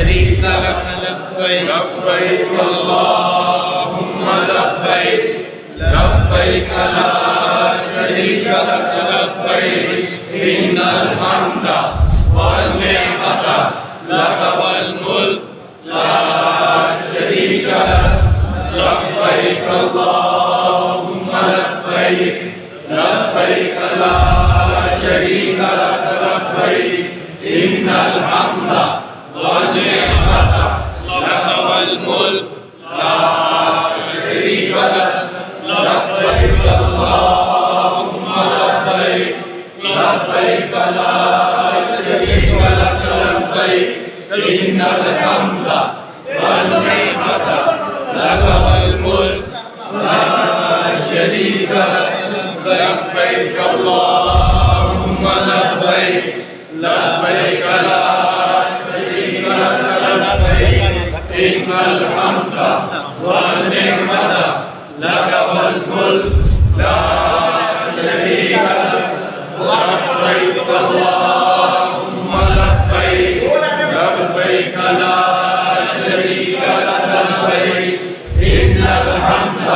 شريك لك لبيك لبيك اللهم لبيك لبيك لا شريك لك لبيك إن الحمد والنعمة لك والملك لا شريك لك لبيك اللهم لبيك لبيك لا شريك لك لبيك إن الحمد والنعمة لك والملك لا شريك لك لبيك اللهم لبيك لبيك لا شريك لك لبيك إن الحمد والنعمة لك والملك لا شريك لك لبيك اللهم لبيك لبيك لا شريك لك لبيك إن الحمد والنعمة لك والملك لا شريك لك لبيك اللهم لبيك لبيك لا شريك لك لبيك إن الحمد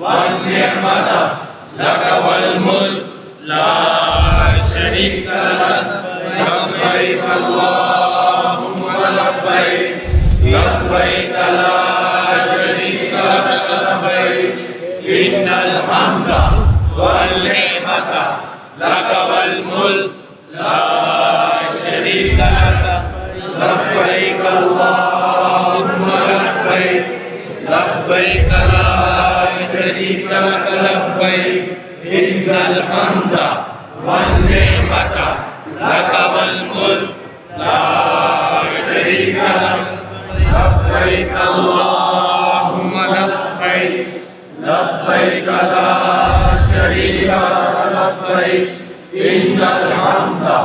والنعمة لك والملك لا شريك لك لبيك اللهم لبيك لبيك لا شريك لك لبيك إن الحمد والنعمة لك والملك لا شريك لك لبيك اللهم لبيك لبيك لا شريك لك لبيك إن الحمد والنعمة لك والملك لا شريك لك لبيك اللهم لبيك لبيك لا شريك لك لبيك إن الحمد